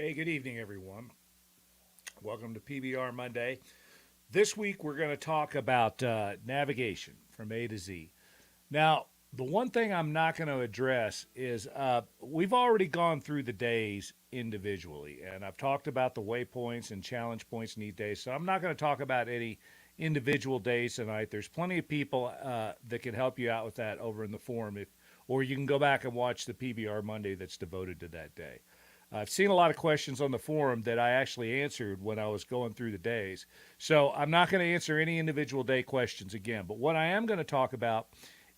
Hey, good evening, everyone. Welcome to PBR Monday. This week, we're going to talk about navigation from A to Z. Now, the one thing I'm not going to address is we've already gone through the days individually, and I've talked about the waypoints and challenge points in each day. So I'm not going to talk about any individual days tonight. There's plenty of people that can help you out with that over in the forum, or you can go back and watch the PBR Monday that's devoted to that day. I've seen a lot of questions on the forum that I actually answered when I was going through the days. So I'm not going to answer any individual day questions again. But what I am going to talk about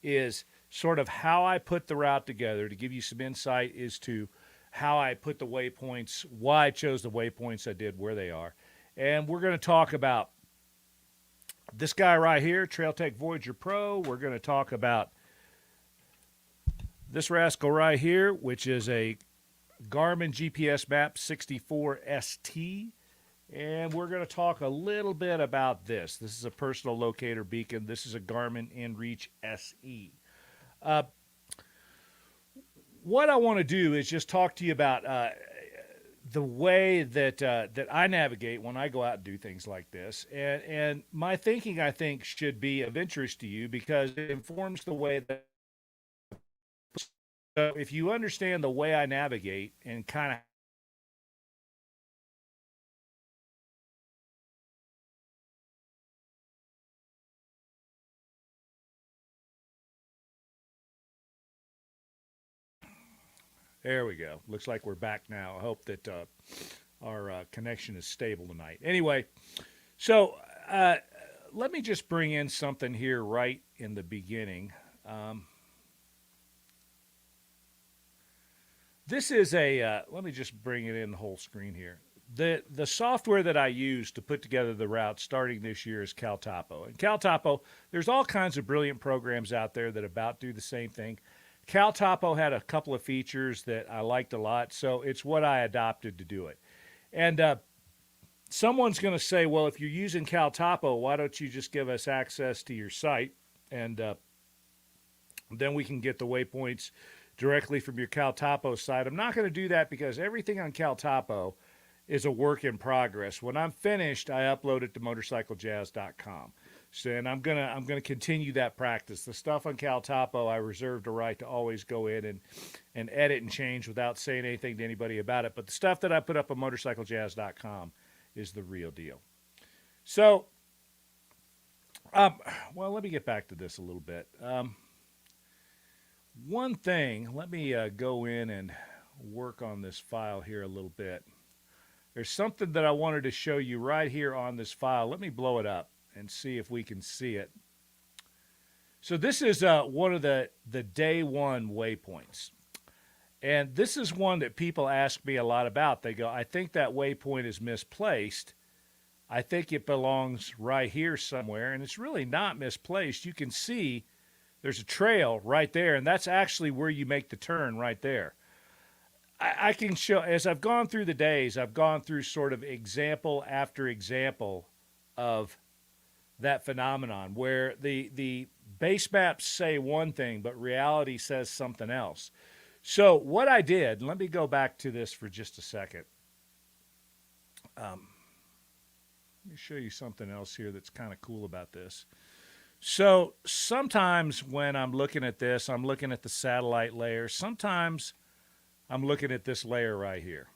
is sort of how I put the route together to give you some insight as to how I put the waypoints, why I chose the waypoints I did, where they are. And we're going to talk about this guy right here, TrailTech Voyager Pro. We're going to talk about this rascal right here, which is a Garmin GPS Map 64 ST. And we're going to talk a little bit about this. This is a personal locator beacon. This is a Garmin Inreach SE. Uh, what I want to do is just talk to you about the way that I navigate when I go out and do things like this, and my thinking I think should be of interest to you because it informs the way that. So if you understand the way I navigate and kind of there we go. Looks like we're back now. I hope that our connection is stable tonight. Anyway, so uh, let me just bring in something here right in the beginning. Um, this is a, let me just bring it in the whole screen here. The software that I use to put together the route starting this year is CalTopo. And CalTopo, there's all kinds of brilliant programs out there that about do the same thing. CalTopo had a couple of features that I liked a lot, so it's what I adopted to do it. And someone's going to say, well, if you're using CalTopo, why don't you just give us access to your site and then we can get the waypoints directly from your CalTopo site? I'm not going to do that because everything on CalTopo is a work in progress. When I'm finished, I upload it to motorcyclejazz.com. So, and I'm gonna continue that practice. The stuff on CalTopo, I reserve the right to always go in and edit and change without saying anything to anybody about it. But the stuff that I put up on motorcyclejazz.com is the real deal. So, um, well, let me get back to this a little bit. One thing, let me go in and work on this file here a little bit. There's something that I wanted to show you right here on this file. Let me blow it up and see if we can see it. So this is one of the day one waypoints. And this is one that people ask me a lot about. They go, I think that waypoint is misplaced. I think it belongs right here somewhere. And it's really not misplaced. You can see there's a trail right there. And that's actually where you make the turn right there. I can show, as I've gone through the days, I've gone through sort of example after example of that phenomenon where the base maps say one thing, but reality says something else. So what I did, let me go back to this for just a second. Let me show you something else here that's kind of cool about this. So sometimes when I'm looking at this, I'm looking at the satellite layer. Sometimes I'm looking at this layer right here.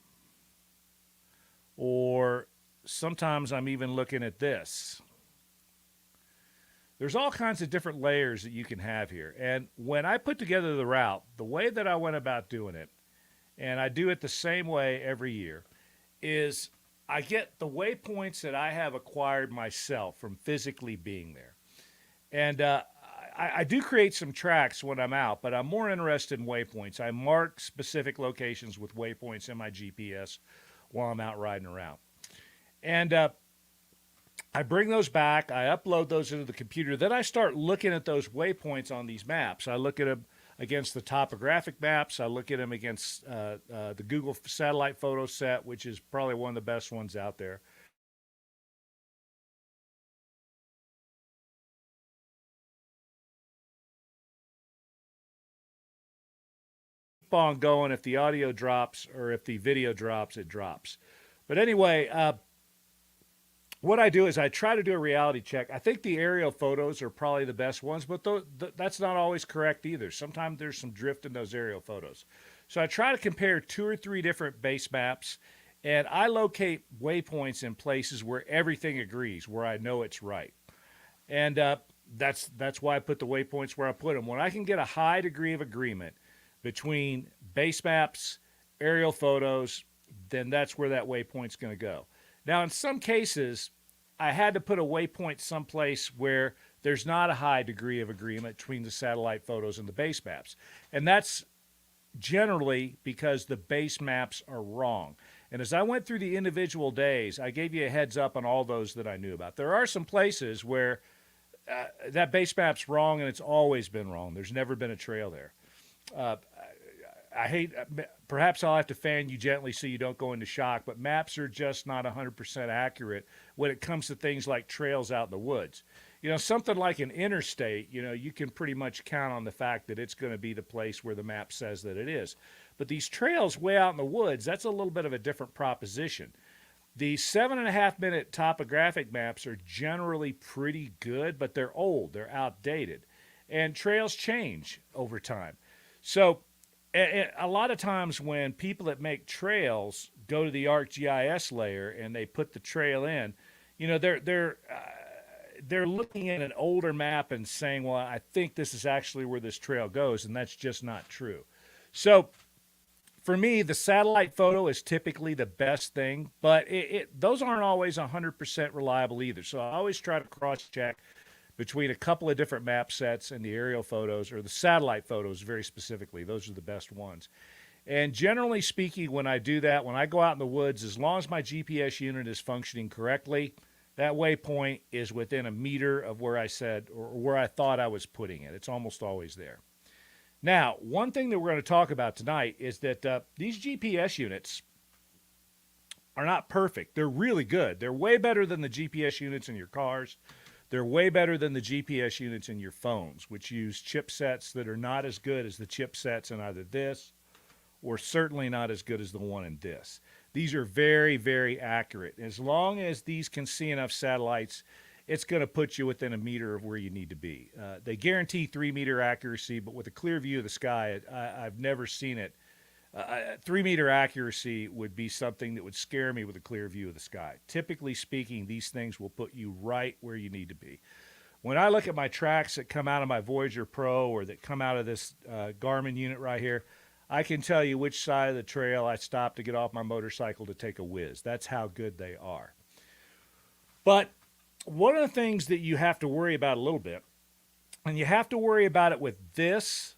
Or sometimes I'm even looking at this. There's all kinds of different layers that you can have here. And when I put together the route, the way that I went about doing it, and I do it the same way every year, is I get the waypoints that I have acquired myself from physically being there. And I do create some tracks when I'm out, but I'm more interested in waypoints. I mark specific locations with waypoints in my GPS while I'm out riding around. And I bring those back. I upload those into the computer. Then I start looking at those waypoints on these maps. I look at them against the topographic maps. I look at them against the Google satellite photo set, which is probably one of the best ones out there. on going. If the audio drops or if the video drops, it drops. But anyway, what I do is I try to do a reality check. I think the aerial photos are probably the best ones, but that's not always correct either. Sometimes there's some drift in those aerial photos. So I try to compare 2 or 3 different base maps, and I locate waypoints in places where everything agrees, where I know it's right. And that's why I put the waypoints where I put them. When I can get a high degree of agreement between base maps, aerial photos, then that's where that waypoint's going to go. Now, in some cases, I had to put a waypoint someplace where there's not a high degree of agreement between the satellite photos and the base maps. And that's generally because the base maps are wrong. And as I went through the individual days, I gave you a heads up on all those that I knew about. There are some places where that base map's wrong, and it's always been wrong. There's never been a trail there. I hate, perhaps I'll have to fan you gently so you don't go into shock, but maps are just not 100% accurate when it comes to things like trails out in the woods. You know, something like an interstate, you know, you can pretty much count on the fact that it's going to be the place where the map says that it is. But these trails way out in the woods, that's a little bit of a different proposition. The 7.5-minute topographic maps are generally pretty good, but they're old, they're outdated, and trails change over time. So a lot of times when people that make trails go to the ArcGIS layer and they put the trail in, you know, they're looking at an older map and saying, well, I think this is actually where this trail goes, and that's just not true. So for me, the satellite photo is typically the best thing, but those aren't always 100% reliable either. So I always try to cross-check between a couple of different map sets and the aerial photos, or the satellite photos very specifically. Those are the best ones. And generally speaking, when I do that, when I go out in the woods, as long as my GPS unit is functioning correctly, that waypoint is within a meter of where I said, or where I thought I was putting it. It's almost always there. Now, one thing that we're going to talk about tonight is that these GPS units are not perfect. They're really good. They're way better than the GPS units in your cars. They're way better than the GPS units in your phones, which use chipsets that are not as good as the chipsets in either this, or certainly not as good as the one in this. These are very, very accurate. As long as these can see enough satellites, it's going to put you within a meter of where you need to be. They guarantee 3-meter accuracy, but with a clear view of the sky, I've never seen it. 3-meter accuracy would be something that would scare me with a clear view of the sky. Typically speaking, these things will put you right where you need to be. When I look at my tracks that come out of my Voyager Pro or that come out of this Garmin unit right here, I can tell you which side of the trail I stopped to get off my motorcycle to take a whiz. That's how good they are. But one of the things that you have to worry about a little bit, and you have to worry about it with this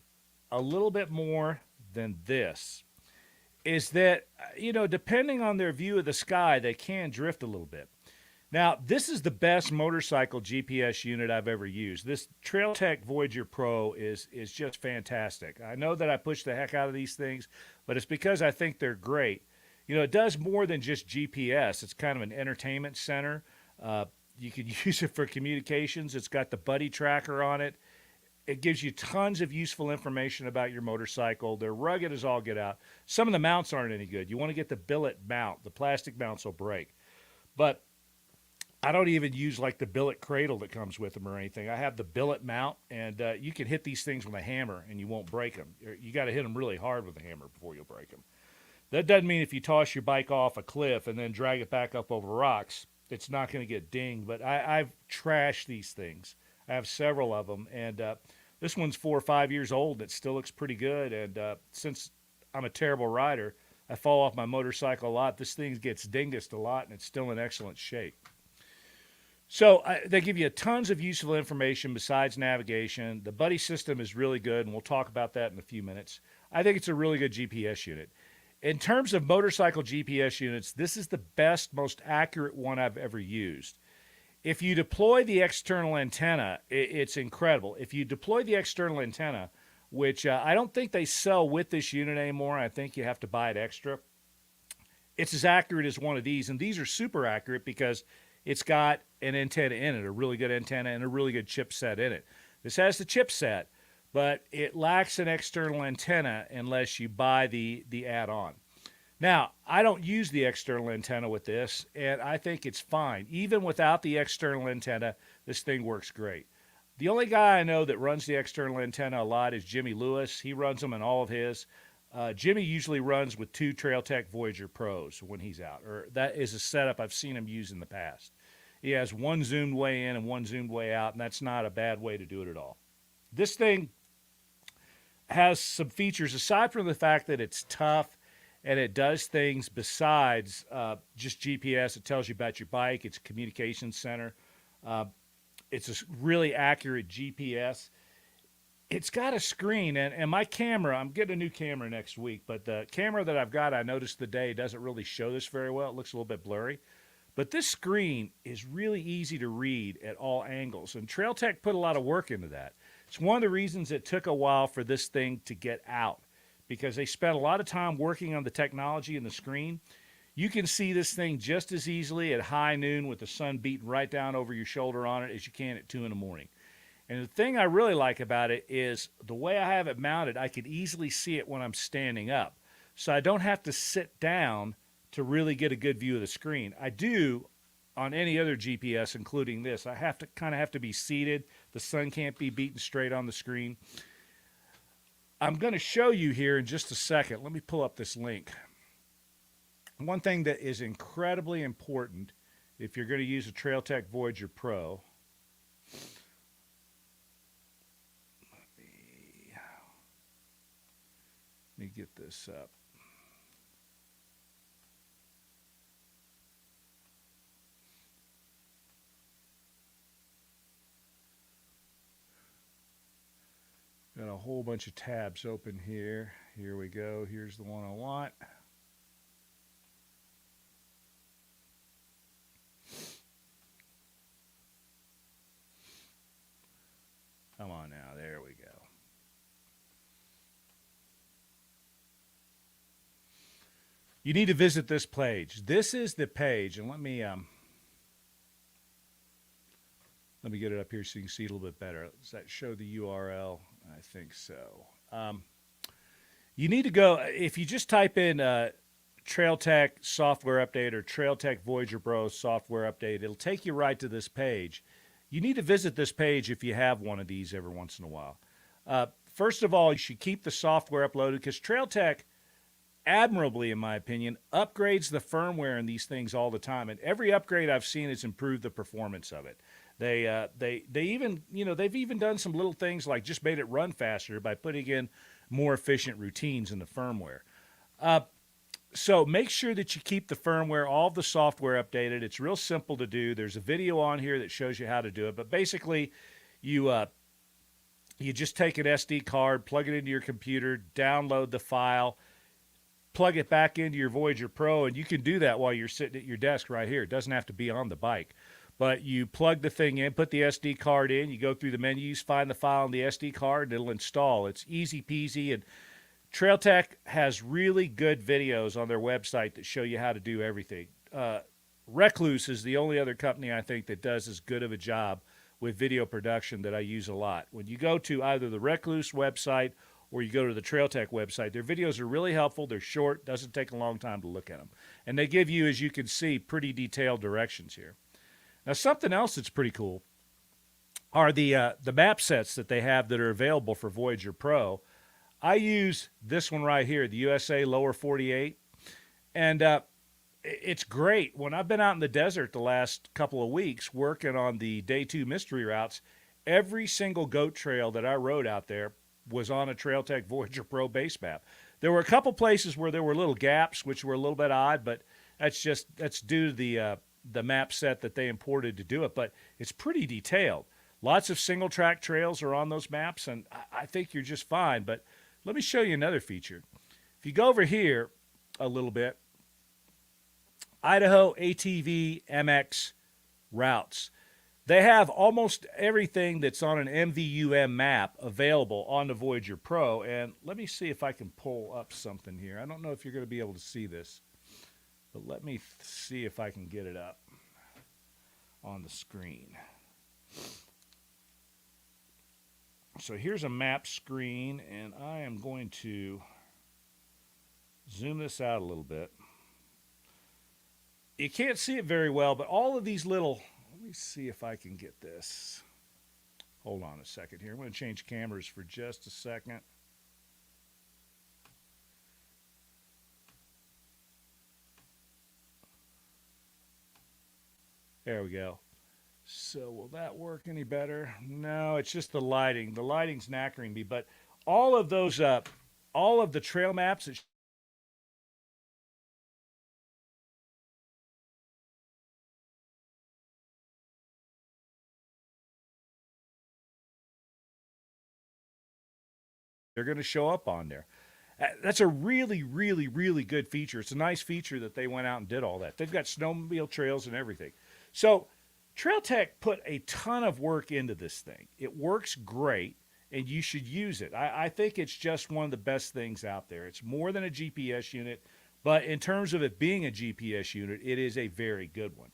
a little bit more than this, is that, you know, depending on their view of the sky, they can drift a little bit. Now, this is the best motorcycle GPS unit I've ever used. This TrailTech Voyager Pro is just fantastic. I know that I push the heck out of these things, but it's because I think they're great. You know, it does more than just GPS. It's kind of an entertainment center. You can use it for communications. It's got the buddy tracker on it. It gives you tons of useful information about your motorcycle. They're rugged as all get out. Some of the mounts aren't any good. You want to get the billet mount. The plastic mounts will break. But I don't even use like the billet cradle that comes with them or anything. I have the billet mount, and you can hit these things with a hammer and you won't break them. You got to hit them really hard with a hammer before you'll break them. That doesn't mean if you toss your bike off a cliff and then drag it back up over rocks, it's not going to get dinged. But I've trashed these things. I have several of them, and this one's 4 or 5 years old. It still looks pretty good, and since I'm a terrible rider, I fall off my motorcycle a lot. This thing gets dinged a lot, and it's still in excellent shape. So they give you tons of useful information besides navigation. The buddy system is really good, and we'll talk about that in a few minutes. I think it's a really good GPS unit. In terms of motorcycle GPS units, this is the best, most accurate one I've ever used. If you deploy the external antenna, it's incredible. If you deploy the external antenna, which I don't think they sell with this unit anymore, I think you have to buy it extra, it's as accurate as one of these. And these are super accurate because it's got an antenna in it, a really good antenna and a really good chipset in it. This has the chipset, but it lacks an external antenna unless you buy the add-on. Now, I don't use the external antenna with this, and I think it's fine. Even without the external antenna, this thing works great. The only guy I know that runs the external antenna a lot is Jimmy Lewis. He runs them in all of his. Jimmy usually runs with two Trailtech Voyager Pros when he's out, or that is a setup I've seen him use in the past. He has one zoomed way in and one zoomed way out, and that's not a bad way to do it at all. This thing has some features, aside from the fact that it's tough and it does things besides just GPS. It tells you about your bike. It's a communications center. It's a really accurate GPS. It's got a screen, and my camera, I'm getting a new camera next week, but the camera that I've got, I noticed today, doesn't really show this very well. It looks a little bit blurry. But this screen is really easy to read at all angles, and Trailtech put a lot of work into that. It's one of the reasons it took a while for this thing to get out, because they spent a lot of time working on the technology and the screen. You can see this thing just as easily at high noon with the sun beating right down over your shoulder on it as you can at 2 in the morning. And the thing I really like about it is the way I have it mounted, I could easily see it when I'm standing up. So I don't have to sit down to really get a good view of the screen. I do on any other GPS, including this. I have to kind of have to be seated. The sun can't be beating straight on the screen. I'm going to show you here in just a second. Let me pull up this link. One thing that is incredibly important if you're going to use a Trailtech Voyager Pro, let me get this up. Got a whole bunch of tabs open here. Here we go. Here's the one I want. Come on now. There we go. You need to visit this page. This is the page, and let me get it up here so you can see it a little bit better. Does that show the URL? I think so. You need to go, if you just type in Trailtech software update or Trailtech Voyager Pro software update, it'll take you right to this page. You need to visit this page if you have one of these every once in a while. First of all, you should keep the software uploaded, because Trailtech, admirably in my opinion, upgrades the firmware in these things all the time, and every upgrade I've seen has improved the performance of it. They even, they've even done some little things like just made it run faster by putting in more efficient routines in the firmware. So make sure that you keep the firmware, all of the software updated. It's real simple to do. There's a video on here that shows you how to do it, but basically you just take an SD card, plug it into your computer, download the file, plug it back into your Voyager Pro, and you can do that while you're sitting at your desk right here. It doesn't have to be on the bike. But you plug the thing in, put the SD card in, you go through the menus, find the file on the SD card, and it'll install. It's easy peasy, and Trailtech has really good videos on their website that show you how to do everything. Recluse is the only other company I think that does as good of a job with video production that I use a lot. When you go to either the Recluse website or you go to the Trailtech website, their videos are really helpful. They're short, doesn't take a long time to look at them. And they give you, as you can see, pretty detailed directions here. Now, something else that's pretty cool are the map sets that they have that are available for Voyager Pro. I use this one right here, the USA Lower 48, and it's great. When I've been out in the desert the last couple of weeks working on the Day 2 mystery routes, every single goat trail that I rode out there was on a Trailtech Voyager Pro base map. There were a couple places where there were little gaps, which were a little bit odd, but that's due to the map set that they imported to do it, but it's pretty detailed. Lots of single track trails are on those maps, and I think you're just fine. But let me show you another feature. If you go over here a little bit, Idaho ATV MX routes. They have almost everything that's on an MVUM map available on the Voyager Pro, and let me see if I can pull up something here. I don't know if you're going to be able to see this, but let me see if I can get it up on the screen. So here's a map screen, and I am going to zoom this out a little bit. You can't see it very well, but all of these little, let me see if I can get this. Hold on a second here. I'm going to change cameras for just a second. There we go. So will that work any better? No, it's just the lighting. The lighting's knackering me, but all of those, all of the trail maps, they're going to show up on there. That's a really, really, really good feature. It's a nice feature that they went out and did all that. They've got snowmobile trails and everything. So Trail Tech put a ton of work into this thing. It works great, and you should use it. I think it's just one of the best things out there. It's more than a GPS unit, but in terms of it being a GPS unit, it is a very good one.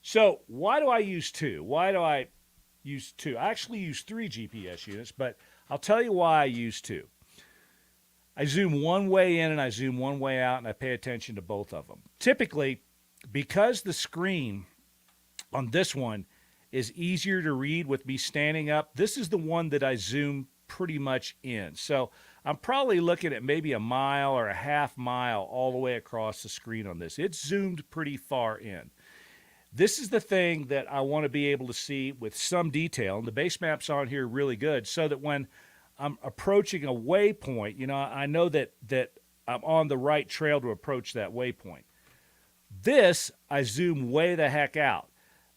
So why do I use two? Why do I use two? I actually use three GPS units, but I'll tell you why I use two. I zoom one way in and I zoom one way out, and I pay attention to both of them. Typically, because the screen on this one is easier to read with me standing up, this is the one that I zoom pretty much in. So I'm probably looking at maybe a mile or a half mile all the way across the screen on this. It's zoomed pretty far in. This is the thing that I want to be able to see with some detail, and the base maps on here are really good, so that when I'm approaching a waypoint, you know, I know that I'm on the right trail to approach that waypoint. This, I zoom way the heck out.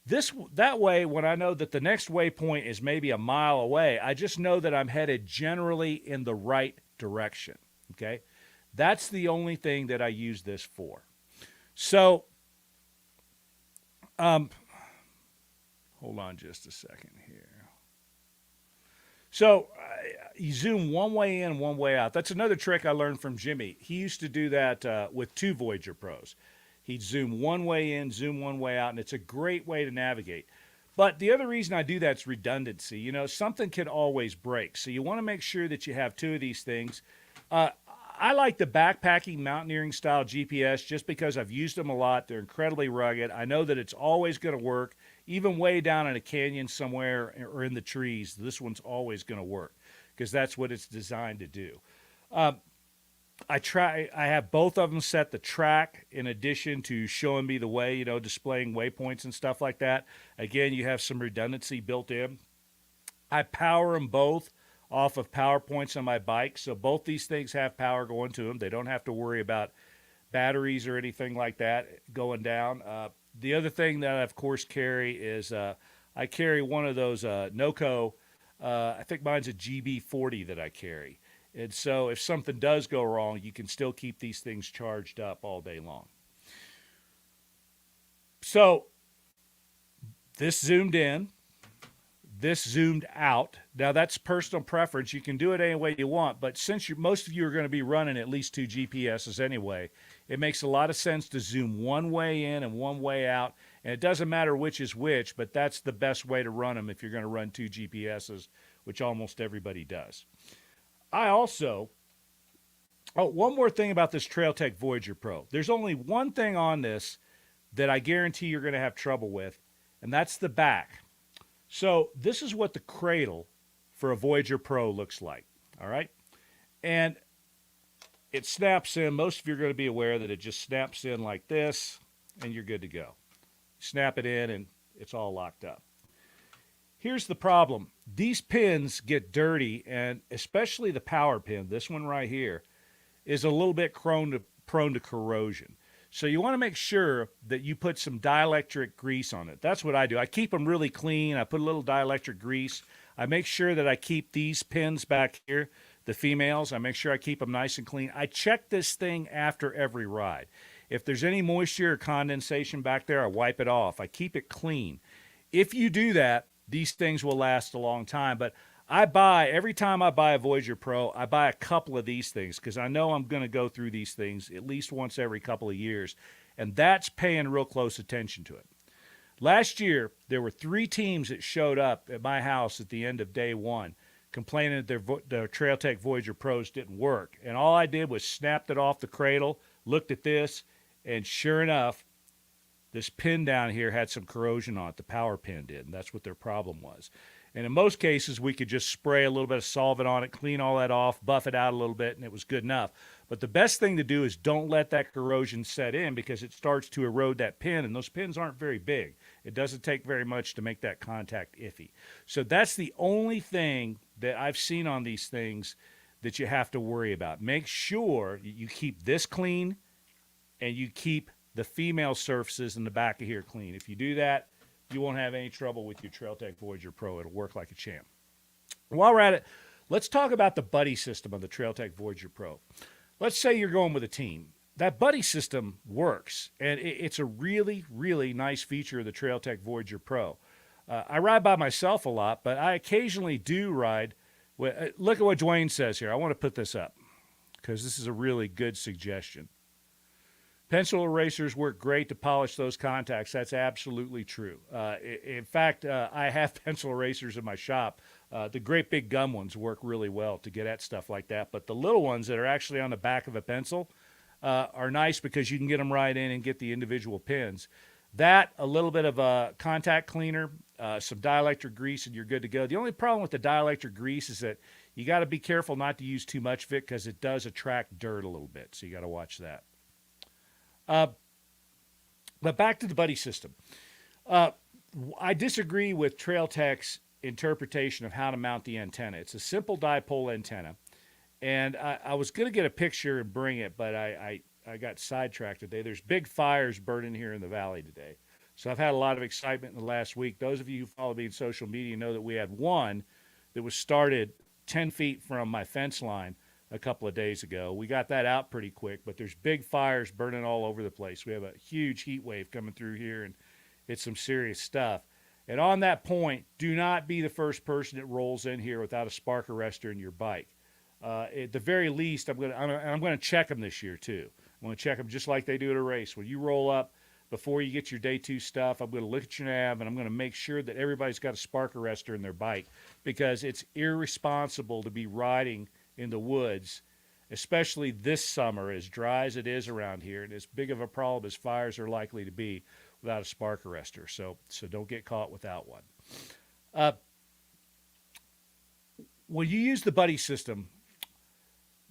That way, when I know that the next waypoint is maybe a mile away, I just know that I'm headed generally in the right direction, okay? That's the only thing that I use this for. So, hold on just a second here. So you zoom one way in, one way out. That's another trick I learned from Jimmy. He used to do that with two Voyager Pros. He'd zoom one way in, zoom one way out, and it's a great way to navigate. But the other reason I do that is redundancy. You know, something can always break. So you want to make sure that you have two of these things. I like the backpacking mountaineering style GPS just because I've used them a lot. They're incredibly rugged. I know that it's always going to work. Even way down in a canyon somewhere or in the trees, this one's always going to work because that's what it's designed to do. I have both of them set to track in addition to showing me the way, you know, displaying waypoints and stuff like that. Again, you have some redundancy built in. I power them both off of power points on my bike, so both these things have power going to them. They don't have to worry about batteries or anything like that going down. The other thing that I, of course, carry is I carry one of those NOCO, I think mine's a GB40 that I carry. And so if something does go wrong, you can still keep these things charged up all day long. So this zoomed in, this zoomed out. Now that's personal preference. You can do it any way you want, but since most of you are going to be running at least two GPSs anyway, it makes a lot of sense to zoom one way in and one way out. And it doesn't matter which is which, but that's the best way to run them if you're going to run two GPSs, which almost everybody does. I also, one more thing about this Trail Tech Voyager Pro. There's only one thing on this that I guarantee you're going to have trouble with, and that's the back. So this is what the cradle for a Voyager Pro looks like, all right? And it snaps in. Most of you are going to be aware that it just snaps in like this, and you're good to go. Snap it in, and it's all locked up. Here's the problem. These pins get dirty, and especially the power pin, this one right here, is a little bit prone to corrosion. So you want to make sure that you put some dielectric grease on it. That's what I do. I keep them really clean. I put a little dielectric grease. I make sure that I keep these pins back here, the females, I make sure I keep them nice and clean. I check this thing after every ride. If there's any moisture or condensation back there, I wipe it off. I keep it clean. If you do that, these things will last a long time. But every time I buy a Voyager Pro, I buy a couple of these things because I know I'm going to go through these things at least once every couple of years. And that's paying real close attention to it. Last year, there were 3 teams that showed up at my house at the end of day one complaining that their TrailTech Voyager Pros didn't work. And all I did was snapped it off the cradle, looked at this, and sure enough, this pin down here had some corrosion on it. The power pin did, and that's what their problem was. And in most cases, we could just spray a little bit of solvent on it, clean all that off, buff it out a little bit, and it was good enough. But the best thing to do is don't let that corrosion set in because it starts to erode that pin, and those pins aren't very big. It doesn't take very much to make that contact iffy. So that's the only thing that I've seen on these things that you have to worry about. Make sure you keep this clean and you keep the female surfaces in the back of here clean. If you do that, you won't have any trouble with your TrailTech Voyager Pro. It'll work like a champ. While we're at it, let's talk about the buddy system of the TrailTech Voyager Pro. Let's say you're going with a team. That buddy system works, and it's a really, really nice feature of the TrailTech Voyager Pro. I ride by myself a lot, but I occasionally do ride. Look at what Dwayne says here. I want to put this up because this is a really good suggestion. Pencil erasers work great to polish those contacts. That's absolutely true. In fact, I have pencil erasers in my shop. The great big gum ones work really well to get at stuff like that. But the little ones that are actually on the back of a pencil are nice because you can get them right in and get the individual pins. That, a little bit of a contact cleaner, some dielectric grease, and you're good to go. The only problem with the dielectric grease is that you got to be careful not to use too much of it because it does attract dirt a little bit. So you got to watch that. But back to the buddy system. I disagree with TrailTech's interpretation of how to mount the antenna. It's a simple dipole antenna. And I was going to get a picture and bring it, but I got sidetracked today. There's big fires burning here in the valley today. So I've had a lot of excitement in the last week. Those of you who follow me in social media know that we had one that was started 10 feet from my fence line a couple of days ago. We got that out pretty quick, but there's big fires burning all over the place. We have a huge heat wave coming through here, and it's some serious stuff. And on that point, do not be the first person that rolls in here without a spark arrestor in your bike. At the very least, I'm going to check them this year too. I'm going to check them just like they do at a race. When you roll up, before you get your day two stuff, I'm going to look at your nav and I'm going to make sure that everybody's got a spark arrestor in their bike because it's irresponsible to be riding in the woods, especially this summer, as dry as it is around here, and as big of a problem as fires are likely to be without a spark arrestor. So don't get caught without one. When you use the buddy system,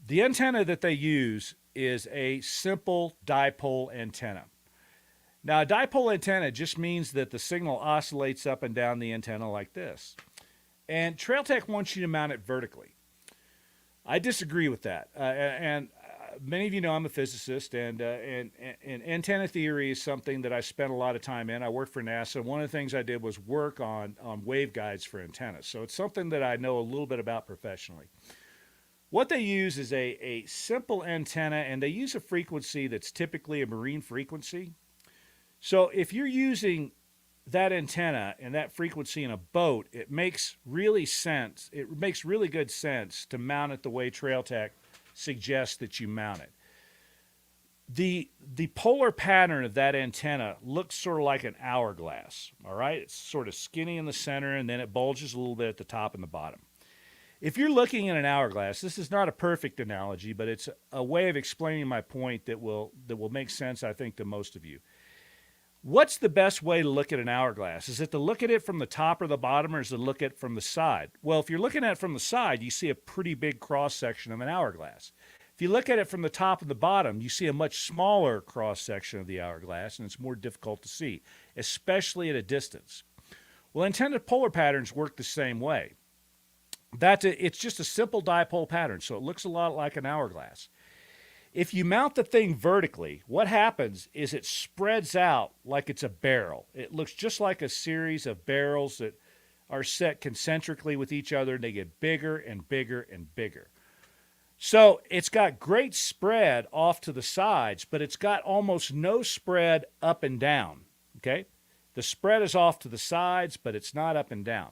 the antenna that they use is a simple dipole antenna. Now, a dipole antenna just means that the signal oscillates up and down the antenna like this. And TrailTech wants you to mount it vertically. I disagree with that. And many of you know I'm a physicist, and antenna theory is something that I spent a lot of time in. I worked for NASA. One of the things I did was work on waveguides for antennas. So it's something that I know a little bit about professionally. What they use is a simple antenna, and they use a frequency that's typically a marine frequency. So if you're using that antenna and that frequency in a boat, it makes really good sense to mount it the way TrailTech suggests that you mount it. The polar pattern of that antenna looks sort of like an hourglass, all right? It's sort of skinny in the center, and then it bulges a little bit at the top and the bottom. If you're looking at an hourglass, this is not a perfect analogy, but it's a way of explaining my point that will make sense, I think, to most of you. What's the best way to look at an hourglass? Is it to look at it from the top or the bottom, or is it to look at it from the side? Well, if you're looking at it from the side, you see a pretty big cross-section of an hourglass. If you look at it from the top and the bottom, you see a much smaller cross-section of the hourglass, and it's more difficult to see, especially at a distance. Well, antenna polar patterns work the same way. It's just a simple dipole pattern, so it looks a lot like an hourglass. If you mount the thing vertically, what happens is it spreads out like it's a barrel. It looks just like a series of barrels that are set concentrically with each other, and they get bigger and bigger and bigger. So it's got great spread off to the sides, but it's got almost no spread up and down, okay? The spread is off to the sides, but it's not up and down.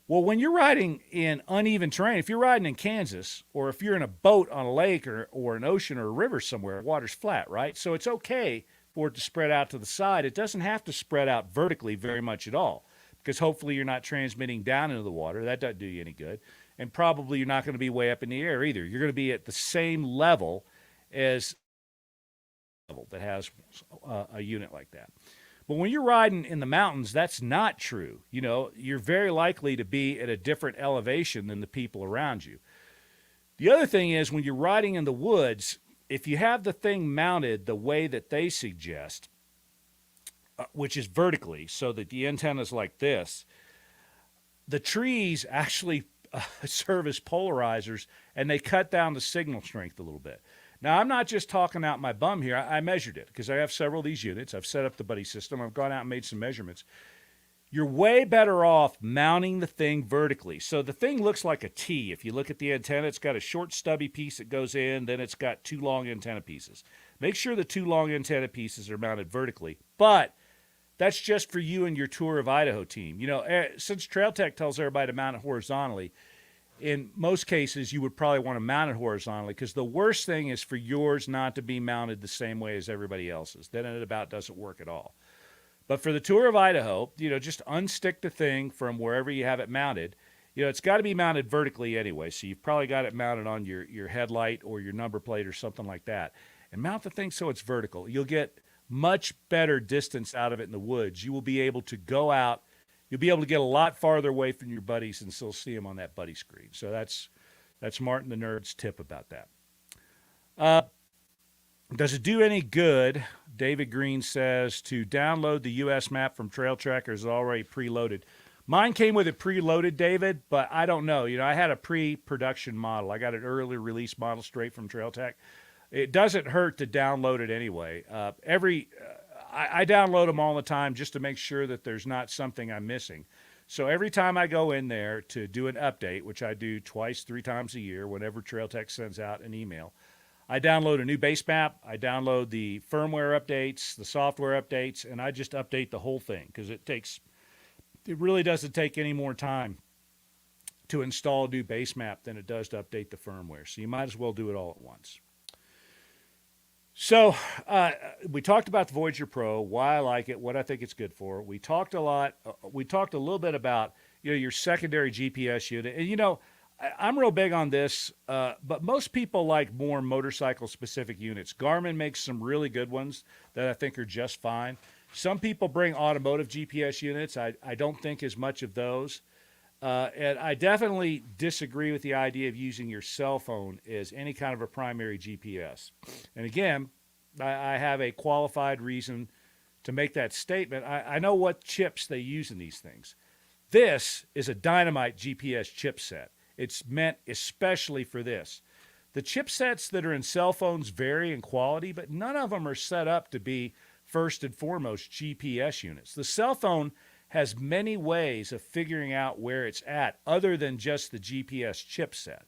Well, when you're riding in uneven terrain, if you're riding in Kansas, or if you're in a boat on a lake or an ocean or a river somewhere, water's flat, right? So it's okay for it to spread out to the side. It doesn't have to spread out vertically very much at all, because hopefully you're not transmitting down into the water. That doesn't do you any good. and probably you're not going to be way up in the air either. You're going to be at the same level as that has a unit like that. But when you're riding in the mountains, that's not true. You know, you're very likely to be at a different elevation than the people around you. The other thing is when you're riding in the woods, if you have the thing mounted the way that they suggest, which is vertically, so that the antenna's like this, the trees actually serve as polarizers, and they cut down the signal strength a little bit. Now, I'm not just talking out my bum here. I measured it because I have several of these units. I've set up the buddy system. I've gone out and made some measurements. You're way better off mounting the thing vertically. So the thing looks like a T. If you look at the antenna, it's got a short stubby piece that goes in, then it's got two long antenna pieces. Make sure the two long antenna pieces are mounted vertically. But that's just for you and your Tour of Idaho team. You know, since Trail Tech tells everybody to mount it horizontally, in most cases, you would probably want to mount it horizontally because the worst thing is for yours not to be mounted the same way as everybody else's. Then it about doesn't work at all. But for the Tour of Idaho, you know, just unstick the thing from wherever you have it mounted. You know, it's got to be mounted vertically anyway, so you've probably got it mounted on your headlight or your number plate or something like that. And mount the thing so it's vertical. You'll get much better distance out of it in the woods. You will be able to go out. You'll be able to get a lot farther away from your buddies and still see them on that buddy screen. So that's Martin the Nerd's tip about that. Does it do any good, David Green says, to download the U.S. map from Trail Tracker? Is already preloaded? Mine came with it preloaded, David, but I don't know. You know, I had a pre-production model. I got an early release model straight from Trail Tech. It doesn't hurt to download it anyway. I download them all the time just to make sure that there's not something I'm missing. So every time I go in there to do an update, which I do twice, 3 times a year, whenever Trail Tech sends out an email, I download a new base map, I download the firmware updates, the software updates, and I just update the whole thing because it really doesn't take any more time to install a new base map than it does to update the firmware. So you might as well do it all at once. So we talked about the Voyager Pro, why I like it, what I think it's good for. We talked a little bit about, you know, your secondary GPS unit. And, you know, I'm real big on this, but most people like more motorcycle-specific units. Garmin makes some really good ones that I think are just fine. Some people bring automotive GPS units. I don't think as much of those. And I definitely disagree with the idea of using your cell phone as any kind of a primary GPS. And again, I have a qualified reason to make that statement. I know what chips they use in these things. This is a dynamite GPS chipset. It's meant especially for this. The chipsets that are in cell phones vary in quality, but none of them are set up to be first and foremost GPS units. The cell phone has many ways of figuring out where it's at other than just the GPS chipset.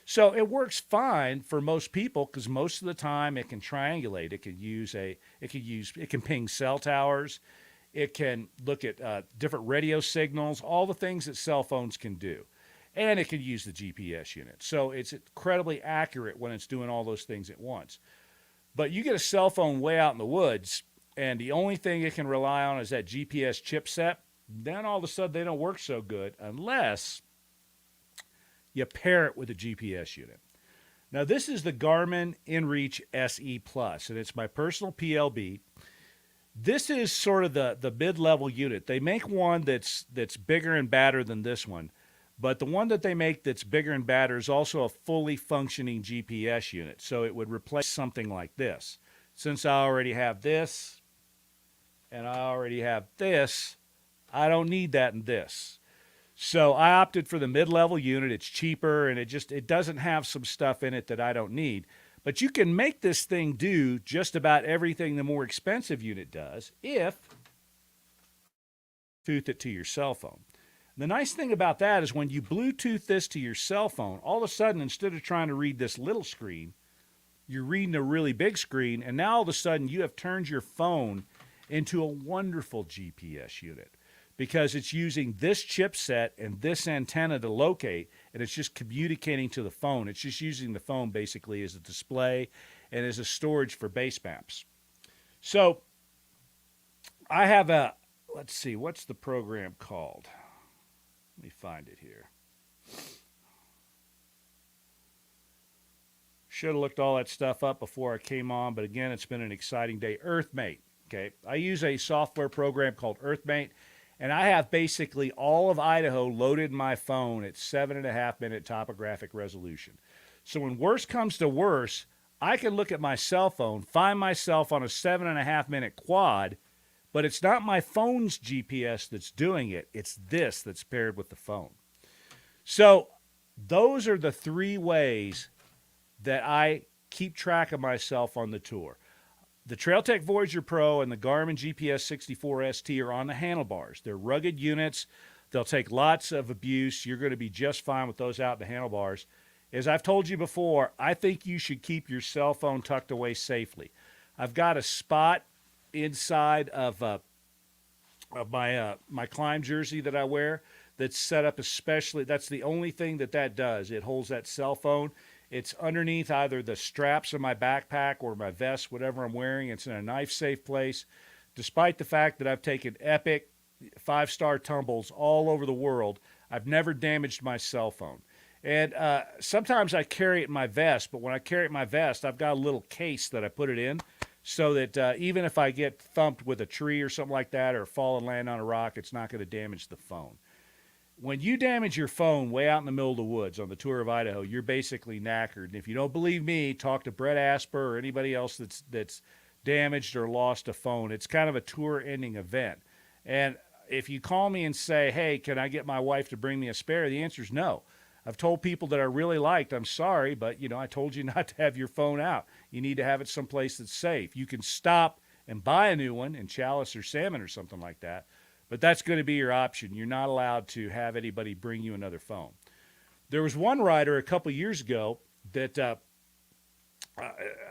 So it works fine for most people because most of the time it can triangulate. It can ping cell towers. It can look at different radio signals, all the things that cell phones can do. And it can use the GPS unit. So it's incredibly accurate when it's doing all those things at once. But you get a cell phone way out in the woods, and the only thing it can rely on is that GPS chipset, then all of a sudden they don't work so good unless you pair it with a GPS unit. Now, this is the Garmin Inreach SE Plus, and it's my personal PLB. This is sort of the mid-level unit. They make one that's bigger and badder than this one, but the one that they make that's bigger and badder is also a fully functioning GPS unit, so it would replace something like this. Since I already have this, and I already have this, I don't need that in this. So I opted for the mid-level unit. It's cheaper, and it doesn't have some stuff in it that I don't need. But you can make this thing do just about everything the more expensive unit does if you Bluetooth it to your cell phone. The nice thing about that is when you Bluetooth this to your cell phone, all of a sudden, instead of trying to read this little screen, you're reading a really big screen, and now all of a sudden you have turned your phone into a wonderful GPS unit because it's using this chipset and this antenna to locate, and it's just communicating to the phone. It's just using the phone basically as a display and as a storage for base maps. So I have let's see, what's the program called? Let me find it here. Should have looked all that stuff up before I came on, but again, it's been an exciting day. Earthmate. Okay. I use a software program called Earthmate, and I have basically all of Idaho loaded in my phone at 7.5 minute topographic resolution. So when worse comes to worse, I can look at my cell phone, find myself on a 7.5 minute quad, but it's not my phone's GPS that's doing it. It's this that's paired with the phone. So those are the three ways that I keep track of myself on the tour. The Trailtech Voyager Pro and the Garmin GPS 64 ST are on the handlebars. They're rugged units. They'll take lots of abuse. You're going to be just fine with those out in the handlebars. As I've told you before, I think you should keep your cell phone tucked away safely. I've got a spot inside of my climb jersey that I wear that's set up especially. That's the only thing that does. It holds that cell phone. It's underneath either the straps of my backpack or my vest, whatever I'm wearing. It's in a knife-safe place. Despite the fact that I've taken epic 5-star tumbles all over the world, I've never damaged my cell phone. And sometimes I carry it in my vest, but when I carry it in my vest, I've got a little case that I put it in so that even if I get thumped with a tree or something like that or fall and land on a rock, it's not going to damage the phone. When you damage your phone way out in the middle of the woods on the tour of Idaho, you're basically knackered. And if you don't believe me, talk to Brett Asper or anybody else that's damaged or lost a phone. It's kind of a tour-ending event. And if you call me and say, hey, can I get my wife to bring me a spare? The answer is no. I've told people that I really liked, I'm sorry, but, I told you not to have your phone out. You need to have it someplace that's safe. You can stop and buy a new one in Chalice or Salmon or something like that, but that's going to be your option. You're not allowed to have anybody bring you another phone. There was one rider a couple years ago that,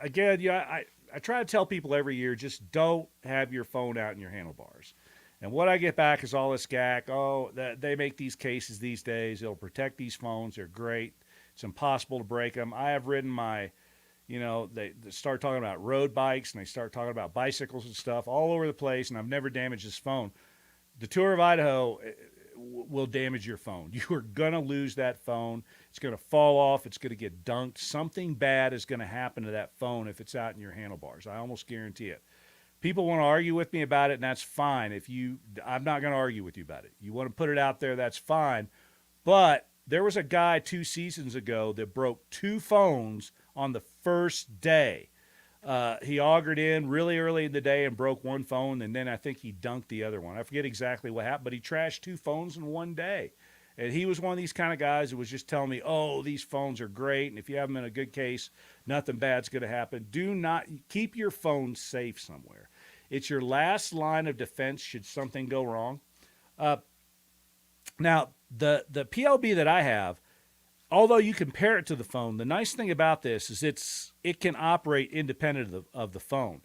again, I try to tell people every year, just don't have your phone out in your handlebars. And what I get back is all this gack. Oh, they make these cases these days. It'll protect these phones. They're great. It's impossible to break them. I have ridden they start talking about road bikes and they start talking about bicycles and stuff all over the place, and I've never damaged this phone. The Tour of Idaho will damage your phone. You are going to lose that phone. It's going to fall off. It's going to get dunked. Something bad is going to happen to that phone if it's out in your handlebars. I almost guarantee it. People want to argue with me about it, and that's fine. I'm not going to argue with you about it. You want to put it out there, that's fine. But there was a guy 2 seasons ago that broke 2 phones on the first day. He augured in really early in the day and broke one phone, and then I think he dunked the other one. I forget exactly what happened, but he trashed 2 phones in one day. And he was one of these kind of guys that was just telling me, oh, these phones are great, and if you have them in a good case, nothing bad's going to happen. Do not keep your phone safe somewhere. It's your last line of defense should something go wrong. Now, the PLB that I have, although you compare it to the phone, the nice thing about this is it can operate independent of the phone.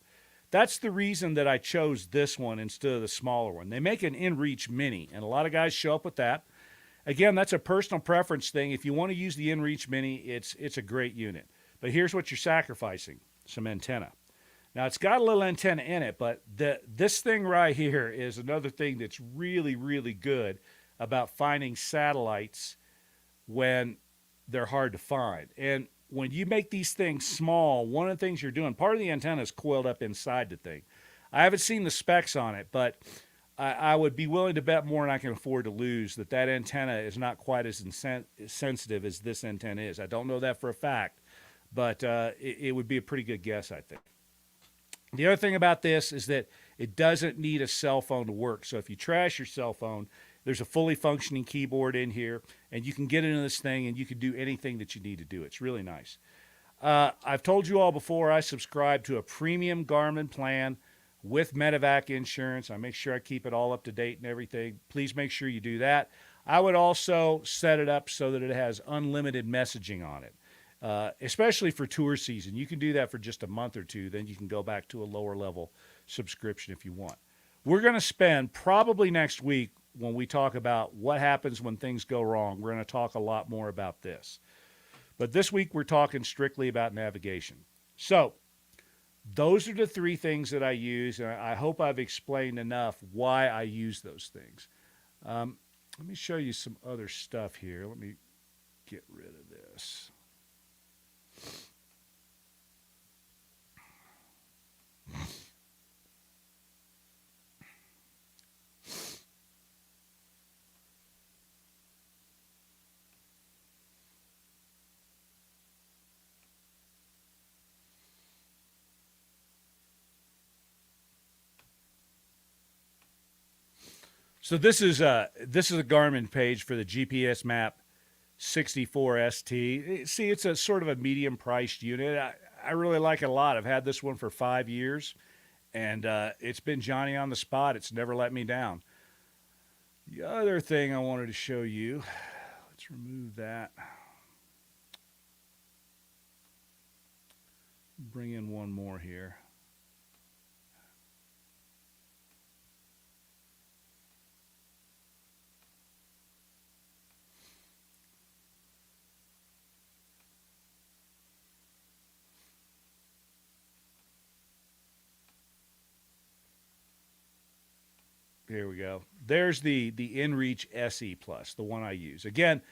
That's the reason that I chose this one instead of the smaller one. They make an Inreach Mini, and a lot of guys show up with that. Again, that's a personal preference thing. If you want to use the Inreach Mini, it's a great unit. But here's what you're sacrificing, some antenna. Now, it's got a little antenna in it, but this thing right here is another thing that's really, really good about finding satellites when they're hard to find. And when you make these things small, one of the things you're doing, part of the antenna is coiled up inside the thing. I haven't seen the specs on it, but I would be willing to bet more than I can afford to lose that antenna is not quite as sensitive as this antenna is. I don't know that for a fact, but it would be a pretty good guess, I think. The other thing about this is that it doesn't need a cell phone to work. So if you trash your cell phone, there's a fully functioning keyboard in here, and you can get into this thing, and you can do anything that you need to do. It's really nice. I've told you all before, I subscribe to a premium Garmin plan with Medevac insurance. I make sure I keep it all up to date and everything. Please make sure you do that. I would also set it up so that it has unlimited messaging on it. Especially for tour season. You can do that for just a month or two. Then you can go back to a lower level subscription if you want. We're going to spend probably next week when we talk about what happens when things go wrong. We're going to talk a lot more about this. But this week we're talking strictly about navigation. So those are the 3 things that I use, and I hope I've explained enough why I use those things. Let me show you some other stuff here. Let me get rid of this. So this is a Garmin page for the GPS Map 64 ST. See, it's a sort of a medium priced unit. I really like it a lot. I've had this one for 5 years, and it's been Johnny on the spot. It's never let me down. The other thing I wanted to show you, let's remove that. Bring in one more here. Here we go. There's the Inreach SE Plus, the one I use. Again,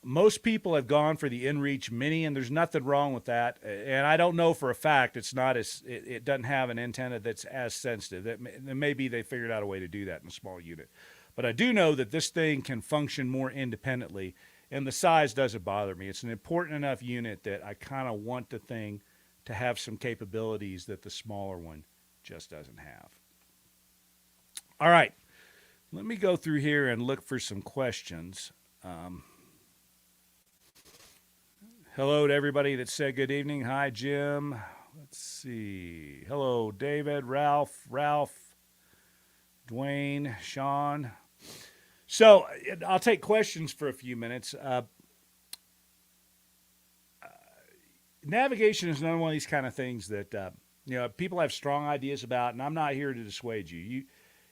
most people have gone for the Inreach Mini, and there's nothing wrong with that. And I don't know for a fact it's not as it doesn't have an antenna that's as sensitive. That maybe they figured out a way to do that in a small unit. But I do know that this thing can function more independently, and the size doesn't bother me. It's an important enough unit that I kind of want the thing to have some capabilities that the smaller one just doesn't have. All right, let me go through here and look for some questions. Hello to everybody that said good evening. Hi, Jim. Let's see. Hello, David, Ralph, Dwayne, Sean. So I'll take questions for a few minutes. Navigation is another one of these kind of things that people have strong ideas about, and I'm not here to dissuade you.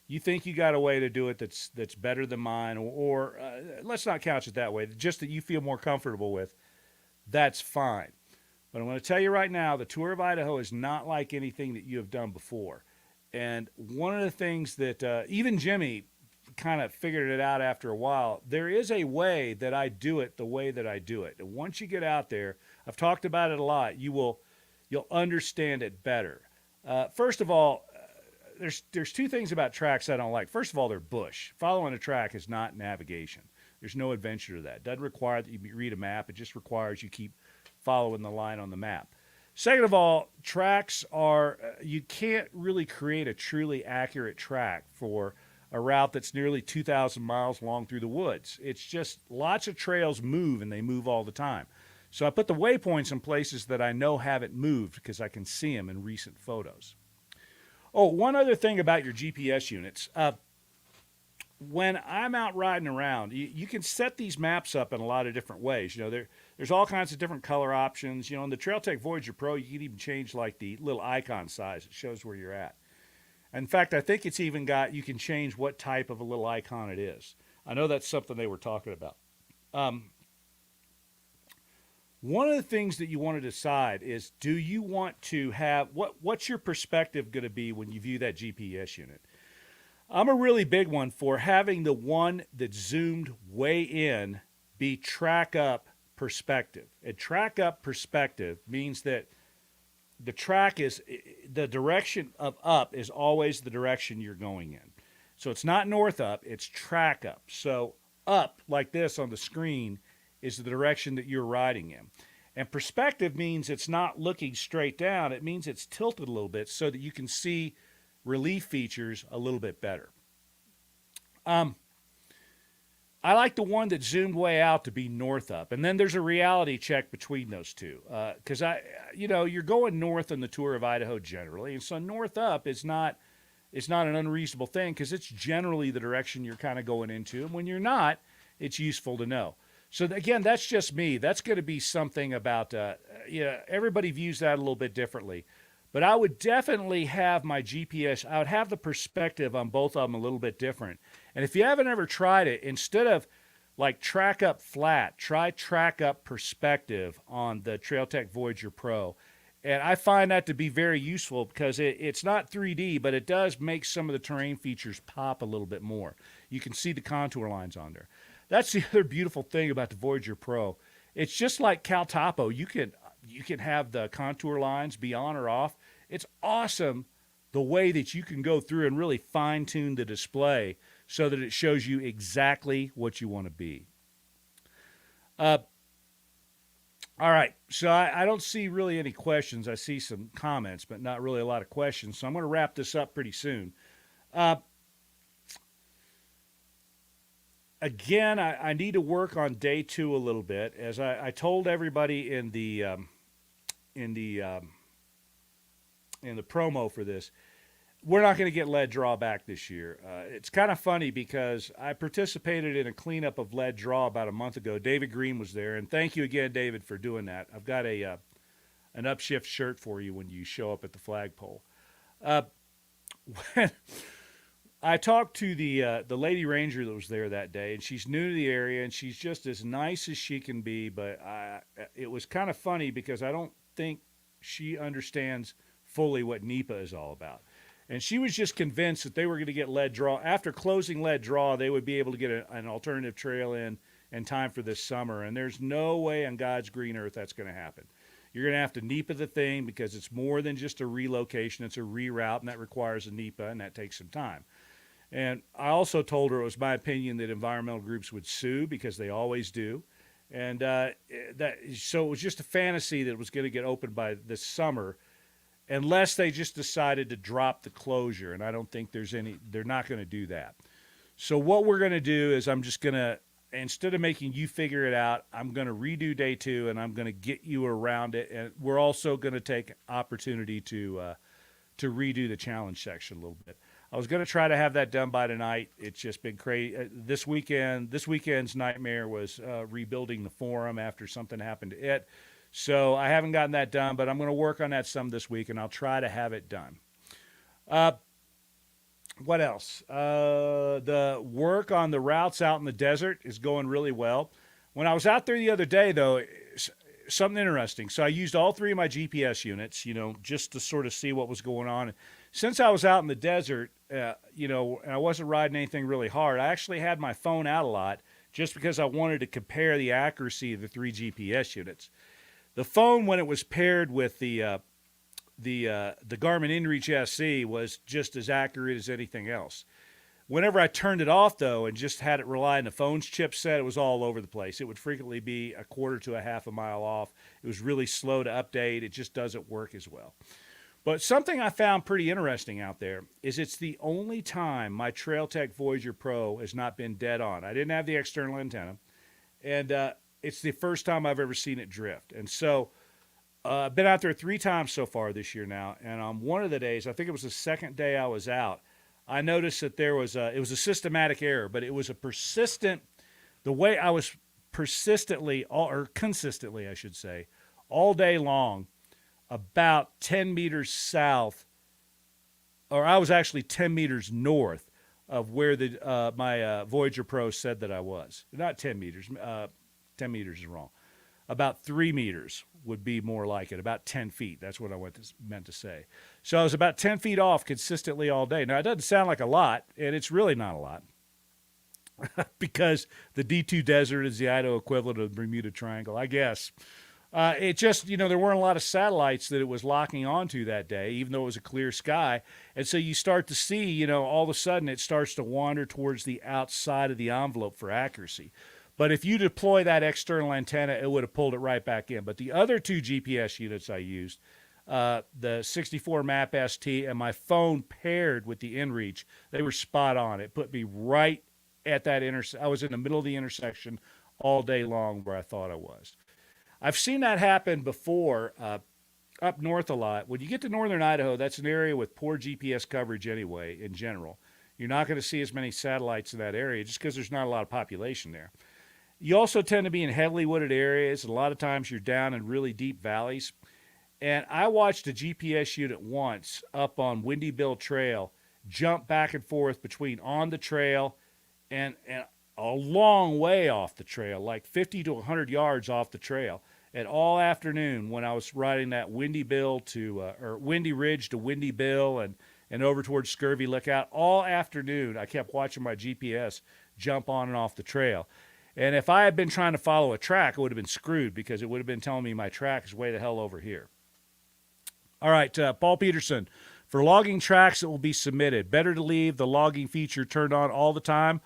You think you got a way to do it that's better than mine, or let's not couch it that way, just that you feel more comfortable with, that's fine. But I'm going to tell you right now, the Tour of Idaho is not like anything that you have done before. And one of the things that even Jimmy kind of figured it out after a while, there is a way that I do it the way that I do it. And once you get out there, I've talked about it a lot, you'll understand it better. First of all, there's two things about tracks I don't like. First of all, they're bush. Following a track is not navigation. There's no adventure to that. It doesn't require that you read a map. It just requires you keep following the line on the map. Second of all, tracks are, you can't really create a truly accurate track for a route that's nearly 2,000 miles long through the woods. It's just lots of trails move, and they move all the time. So I put the waypoints in places that I know haven't moved because I can see them in recent photos. Oh, one other thing about your GPS units. When I'm out riding around, you can set these maps up in a lot of different ways. There's all kinds of different color options. In the TrailTech Voyager Pro, you can even change like the little icon size. It shows where you're at. In fact, I think it's even you can change what type of a little icon it is. I know that's something they were talking about. One of the things that you want to decide is, do you want to have, what's your perspective going to be when you view that GPS unit? I'm a really big one for having the one that's zoomed way in be track up perspective. And track up perspective means that the track is, the direction of up is always the direction you're going in. So it's not north up, it's track up. So up, like this on the screen, is the direction that you're riding in. And perspective means it's not looking straight down. It means it's tilted a little bit so that you can see relief features a little bit better. I like the one that zoomed way out to be north up. And then there's a reality check between those two. Because you're going north on the Tour of Idaho generally. And so north up is not an unreasonable thing because it's generally the direction you're kind of going into. And when you're not, it's useful to know. So again, that's just me. That's going to be something about, everybody views that a little bit differently. But I would definitely have my GPS, I would have the perspective on both of them a little bit different. And if you haven't ever tried it, instead of like track up flat, try track up perspective on the TrailTech Voyager Pro. And I find that to be very useful because it's not 3D, but it does make some of the terrain features pop a little bit more. You can see the contour lines on there. That's the other beautiful thing about the Voyager Pro. It's just like Cal Topo. You can have the contour lines be on or off. It's awesome the way that you can go through and really fine-tune the display so that it shows you exactly what you want to be. All right, so I don't see really any questions. I see some comments, but not really a lot of questions. So I'm going to wrap this up pretty soon. again, I need to work on day two a little bit. As I told everybody in the um, in the promo for this, we're not going to get lead draw back this year. It's kind of funny because I participated in a cleanup of lead draw about a month ago. David Green was there, and thank you again, David, for doing that. I've got a an upshift shirt for you when you show up at the flagpole. Uh, when I talked to the lady ranger that was there that day, and she's new to the area, and she's just as nice as she can be. But it was kind of funny because I don't think she understands fully what NEPA is all about. And she was just convinced that they were going to get lead draw. After closing lead draw, they would be able to get an alternative trail in time for this summer. And there's no way on God's green earth that's going to happen. You're going to have to NEPA the thing because it's more than just a relocation. It's a reroute, and that requires a NEPA, and that takes some time. And I also told her it was my opinion that environmental groups would sue because they always do. And so it was just a fantasy that it was going to get opened by this summer unless they just decided to drop the closure. And I don't think they're not going to do that. So what we're going to do is I'm just going to, instead of making you figure it out, I'm going to redo day two and I'm going to get you around it. And we're also going to take opportunity to redo the challenge section a little bit. I was going to try to have that done by tonight. It's just been crazy. This weekend's nightmare was rebuilding the forum after something happened to it. So I haven't gotten that done, but I'm going to work on that some this week, and I'll try to have it done. What else? The work on the routes out in the desert is going really well. When I was out there the other day, though, something interesting. So I used all three of my GPS units, just to sort of see what was going on. Since I was out in the desert, and I wasn't riding anything really hard, I actually had my phone out a lot just because I wanted to compare the accuracy of the three GPS units. The phone, when it was paired with the Garmin Inreach SE, was just as accurate as anything else. Whenever I turned it off, though, and just had it rely on the phone's chipset, it was all over the place. It would frequently be a quarter to a half a mile off. It was really slow to update. It just doesn't work as well. But something I found pretty interesting out there is it's the only time my TrailTech Voyager Pro has not been dead on. I didn't have the external antenna, and it's the first time I've ever seen it drift. And so I've been out there 3 times so far this year now, and on one of the days, I think it was the second day I was out, I noticed that it was a systematic error, but it was a persistent, the way I was consistently, I should say, all day long, about 10 meters south, or I was actually 10 meters north of where my Voyager Pro said that I was. Not 10 meters. 10 meters is wrong. About 3 meters would be more like it. About 10 feet. That's what I meant to say. So I was about 10 feet off consistently all day. Now, it doesn't sound like a lot, and it's really not a lot because the D2 Desert is the Idaho equivalent of the Bermuda Triangle, I guess. It just, there weren't a lot of satellites that it was locking onto that day, even though it was a clear sky. And so you start to see, all of a sudden it starts to wander towards the outside of the envelope for accuracy. But if you deploy that external antenna, it would have pulled it right back in. But the other 2 GPS units I used, the 64 MAP ST and my phone paired with the Inreach, they were spot on. It put me right at that intersection. I was in the middle of the intersection all day long where I thought I was. I've seen that happen before up north a lot. When you get to northern Idaho, that's an area with poor GPS coverage anyway, in general. You're not going to see as many satellites in that area just because there's not a lot of population there. You also tend to be in heavily wooded areas, and a lot of times you're down in really deep valleys. And I watched a GPS unit once up on Windy Bill Trail jump back and forth between on the trail and a long way off the trail, like 50 to 100 yards off the trail. And all afternoon when I was riding that Windy Bill or Windy Ridge to Windy Bill and over towards Scurvy Lookout, all afternoon I kept watching my GPS jump on and off the trail. And if I had been trying to follow a track, I would have been screwed because it would have been telling me my track is way the hell over here. All right, Paul Peterson. For logging tracks that will be submitted, better to leave the logging feature turned on all the time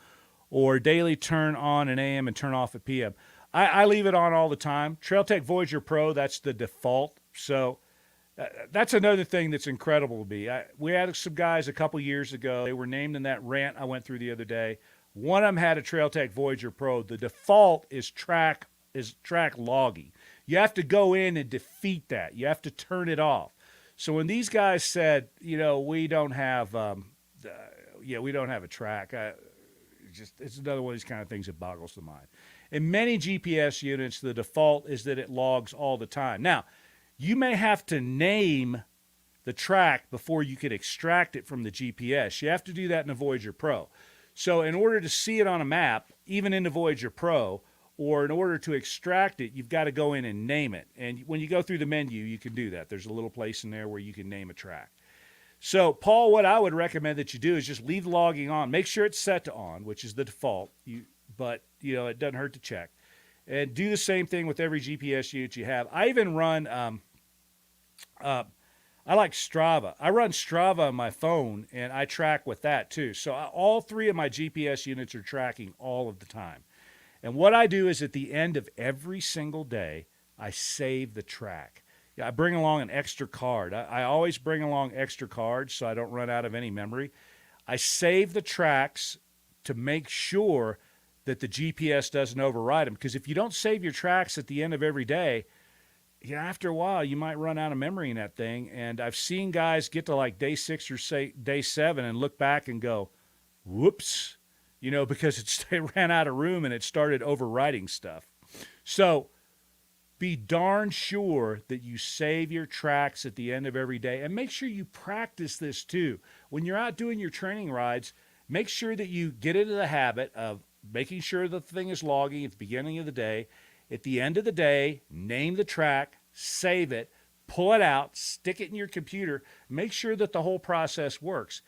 or daily turn on in AM and turn off at PM. I leave it on all the time. TrailTech Voyager Pro, that's the default. So that's another thing that's incredible to me. We had some guys a couple years ago. They were named in that rant I went through the other day One of them had a TrailTech Voyager Pro. The default is track logging. You have to go in and defeat that. You have to turn it off. So when these guys said, we don't have, we don't have a track. It's another one of these kind of things that boggles the mind. In many GPS units, the default is that it logs all the time. Now, you may have to name the track before you can extract it from the GPS. You have to do that in the Voyager Pro. So in order to see it on a map, even in the Voyager Pro, or in order to extract it, you've got to go in and name it. And when you go through the menu, you can do that. There's a little place in there where you can name a track. So, Paul, what I would recommend that you do is just leave logging on. Make sure it's set to on, which is the default. But it doesn't hurt to check. And do the same thing with every GPS unit you have. I even run, I like Strava. I run Strava on my phone, and I track with that too. So all three of my GPS units are tracking all of the time. And what I do is at the end of every single day, I save the track. I bring along an extra card. I always bring along extra cards so I don't run out of any memory. I save the tracks to make sure that the GPS doesn't override them. Because if you don't save your tracks at the end of every day, after a while, you might run out of memory in that thing. And I've seen guys get to like day 6 or say day 7 and look back and go, whoops, because it ran out of room and it started overwriting stuff. So be darn sure that you save your tracks at the end of every day, and make sure you practice this too. When you're out doing your training rides, make sure that you get into the habit of making sure the thing is logging at the beginning of the day. At the end of the day, name the track, save it, pull it out, stick it in your computer, make sure that the whole process works.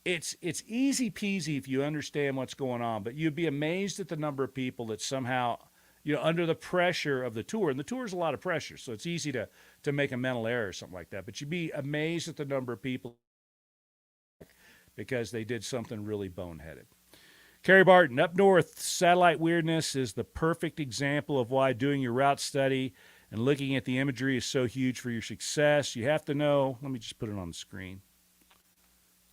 It's easy peasy if you understand what's going on, but you'd be amazed at the number of people that somehow, under the pressure of the tour, and the tour is a lot of pressure, so it's easy to make a mental error or something like that, but you'd be amazed at the number of people because they did something really boneheaded. Kerry Barton, up north, satellite weirdness is the perfect example of why doing your route study and looking at the imagery is so huge for your success. You have to know, let me just put it on the screen.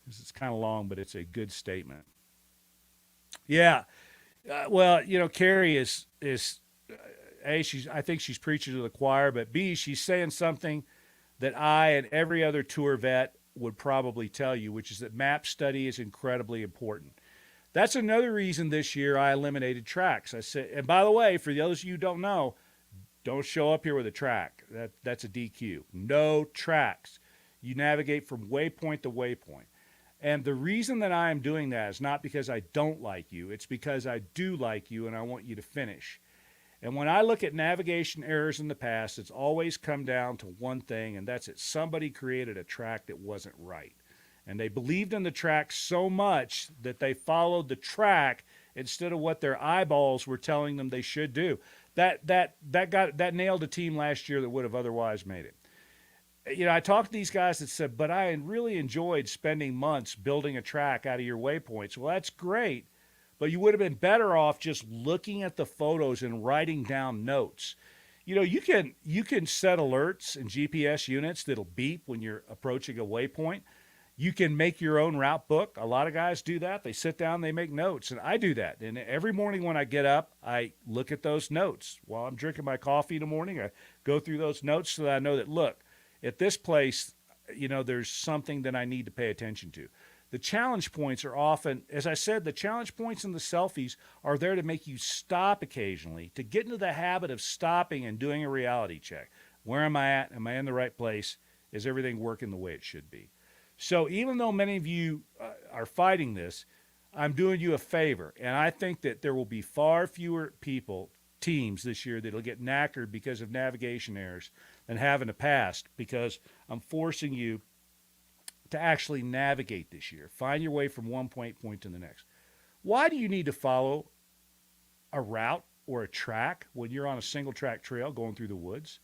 It's kind of long, but it's a good statement. Yeah. Carrie is A, I think she's preaching to the choir, but B, she's saying something that I and every other tour vet would probably tell you, which is that map study is incredibly important. That's another reason this year I eliminated tracks. I said, and by the way, for those of you who don't know, don't show up here with a track. That's a DQ. No tracks. You navigate from waypoint to waypoint. And the reason that I am doing that is not because I don't like you. It's because I do like you and I want you to finish. And when I look at navigation errors in the past, it's always come down to one thing, and that's that somebody created a track that wasn't right. And they believed in the track so much that they followed the track instead of what their eyeballs were telling them they should do. That nailed a team last year that would have otherwise made it. I talked to these guys that said, but I really enjoyed spending months building a track out of your waypoints. Well, that's great, but you would have been better off just looking at the photos and writing down notes. You can set alerts in GPS units that'll beep when you're approaching a waypoint. You can make your own route book. A lot of guys do that. They sit down, they make notes, and I do that. And every morning when I get up, I look at those notes. While I'm drinking my coffee in the morning, I go through those notes so that I know that, look, at this place, there's something that I need to pay attention to. The challenge points are often, as I said, the challenge points and the selfies are there to make you stop occasionally, to get into the habit of stopping and doing a reality check. Where am I at? Am I in the right place? Is everything working the way it should be? So even though many of you are fighting this, I'm doing you a favor. And I think that there will be far fewer teams this year that will get knackered because of navigation errors than have in the past, because I'm forcing you to actually navigate this year. Find your way from one point to the next. Why do you need to follow a route or a track when you're on a single track trail going through the woods?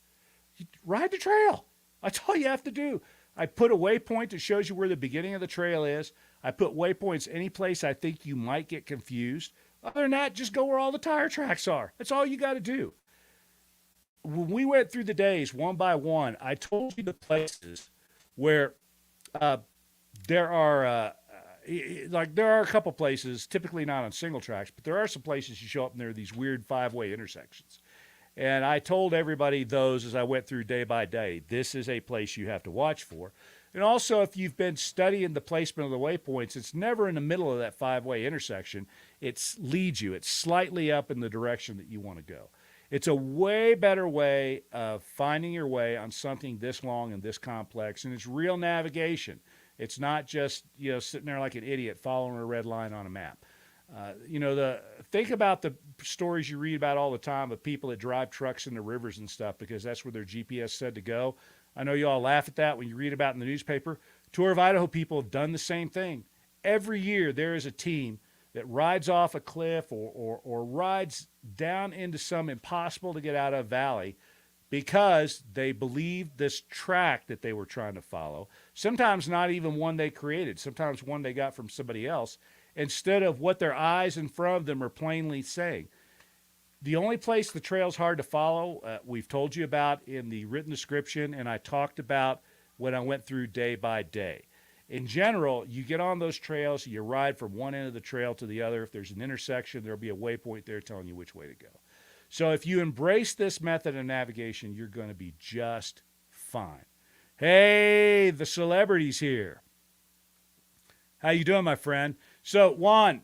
You ride the trail. That's all you have to do. I put a waypoint that shows you where the beginning of the trail is. I put waypoints any place I think you might get confused. Other than that, just go where all the tire tracks are. That's all you got to do. When we went through the days one by one, I told you the places where there are like there are a couple places, typically not on single tracks, but there are some places you show up and there are these weird five-way intersections. And I told everybody those as I went through day by day. This is a place you have to watch for. And also, if you've been studying the placement of the waypoints, it's never in the middle of that five-way intersection. It leads you. It's slightly up in the direction that you want to go. It's a way better way of finding your way on something this long and this complex, and it's real navigation. It's not just sitting there like an idiot following a red line on a map. Think about the stories you read about all the time of people that drive trucks in the rivers and stuff because that's where their GPS said to go. I know you all laugh at that when you read about it in the newspaper. Tour of Idaho people have done the same thing. Every year there is a team that rides off a cliff or rides down into some impossible to get out of valley because they believed this track that they were trying to follow, sometimes not even one they created, sometimes one they got from somebody else, instead of what their eyes in front of them are plainly saying. The only place the trail's hard to follow, we've told you about in the written description, and I talked about when I went through day by day. In general, you get on those trails, you ride from one end of the trail to the other. If there's an intersection, there'll be a waypoint there telling you which way to go. So if you embrace this method of navigation, you're going to be just fine. Hey, the celebrity's here. How you doing, my friend? So, Juan,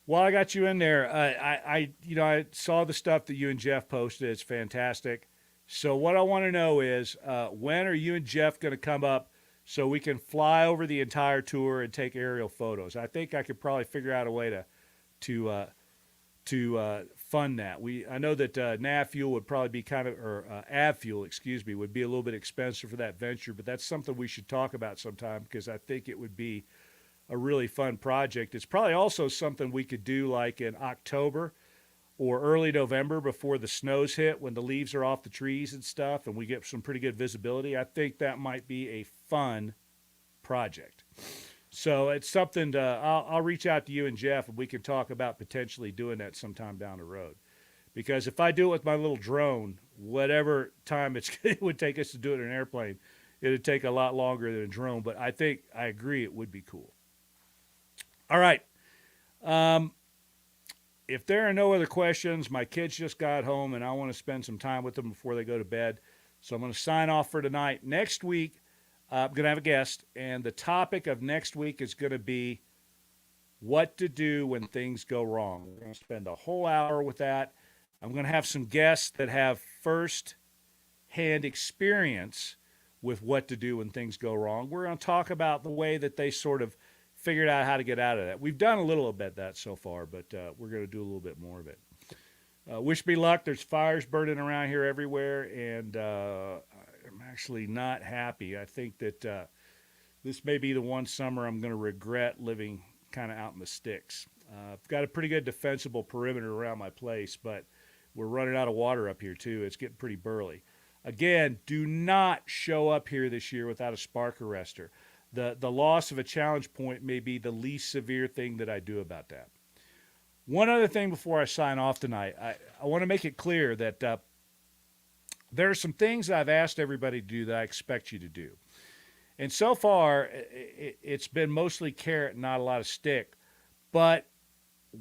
while I got you in there, I saw the stuff that you and Jeff posted. It's fantastic. So what I want to know is, when are you and Jeff going to come up so we can fly over the entire tour and take aerial photos? I think I could probably figure out a way to fund that. I know that nav fuel would probably be av fuel, would be a little bit expensive for that venture, but that's something we should talk about sometime because I think it would be a really fun project. It's probably also something we could do like in October or early November before the snows hit, when the leaves are off the trees and stuff and we get some pretty good visibility. I think that might be a fun project. So it's something I'll reach out to you and Jeff and we can talk about potentially doing that sometime down the road. Because if I do it with my little drone, whatever time it would take us to do it in an airplane, it would take a lot longer than a drone. But I agree it would be cool. All right. If there are no other questions, my kids just got home and I want to spend some time with them before they go to bed. So I'm going to sign off for tonight. Next week, I'm going to have a guest, and the topic of next week is going to be what to do when things go wrong. We're going to spend a whole hour with that. I'm going to have some guests that have first-hand experience with what to do when things go wrong. We're going to talk about the way that they sort of figured out how to get out of that. We've done a little bit of that so far, but we're going to do a little bit more of it. Wish me luck. There's fires burning around here everywhere, and I'm actually not happy. I think that this may be the one summer I'm going to regret living kind of out in the sticks. I've got a pretty good defensible perimeter around my place, but we're running out of water up here too. It's getting pretty burly. Again, do not show up here this year without a spark arrestor. The loss of a challenge point may be the least severe thing that I do about that. One other thing before I sign off tonight, I want to make it clear that there are some things I've asked everybody to do that I expect you to do. And so far, it's been mostly carrot and not a lot of stick. But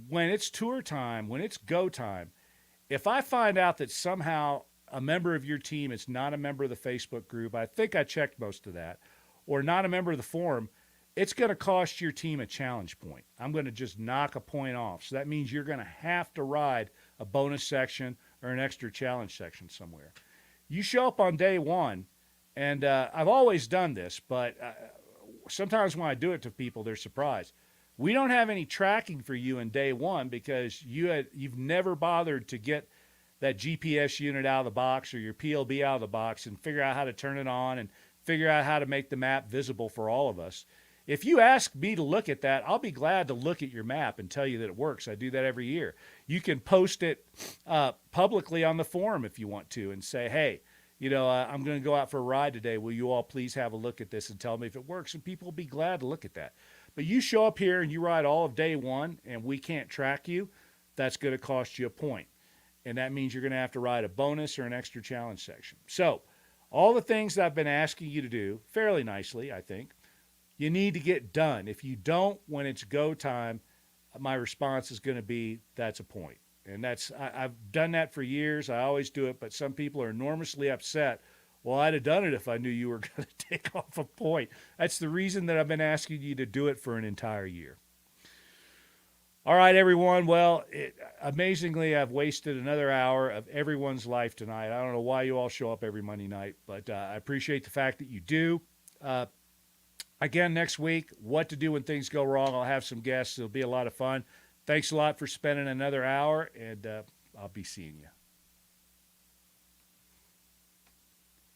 when it's tour time, when it's go time, if I find out that somehow a member of your team is not a member of the Facebook group, I think I checked most of that, or not a member of the forum, it's going to cost your team a challenge point. I'm going to just knock a point off. So that means you're going to have to ride a bonus section or an extra challenge section somewhere. You show up on day one, and I've always done this, but sometimes when I do it to people, they're surprised. We don't have any tracking for you in day one because you've never bothered to get that GPS unit out of the box or your PLB out of the box and figure out how to turn it on and figure out how to make the map visible for all of us. If you ask me to look at that, I'll be glad to look at your map and tell you that it works. I do that every year. You can post it publicly on the forum if you want to and say, hey, I'm going to go out for a ride today. Will you all please have a look at this and tell me if it works? And people will be glad to look at that. But you show up here and you ride all of day one and we can't track you, that's going to cost you a point. And that means you're going to have to ride a bonus or an extra challenge section. So all the things that I've been asking you to do fairly nicely, I think, you need to get done. If you don't, when it's go time, my response is going to be, that's a point. And I've done that for years. I always do it, but some people are enormously upset. Well, I'd have done it if I knew you were going to take off a point. That's the reason that I've been asking you to do it for an entire year. All right, everyone. Well, amazingly, I've wasted another hour of everyone's life tonight. I don't know why you all show up every Monday night, but I appreciate the fact that you do. Again, next week, what to do when things go wrong. I'll have some guests. It'll be a lot of fun. Thanks a lot for spending another hour, and I'll be seeing you.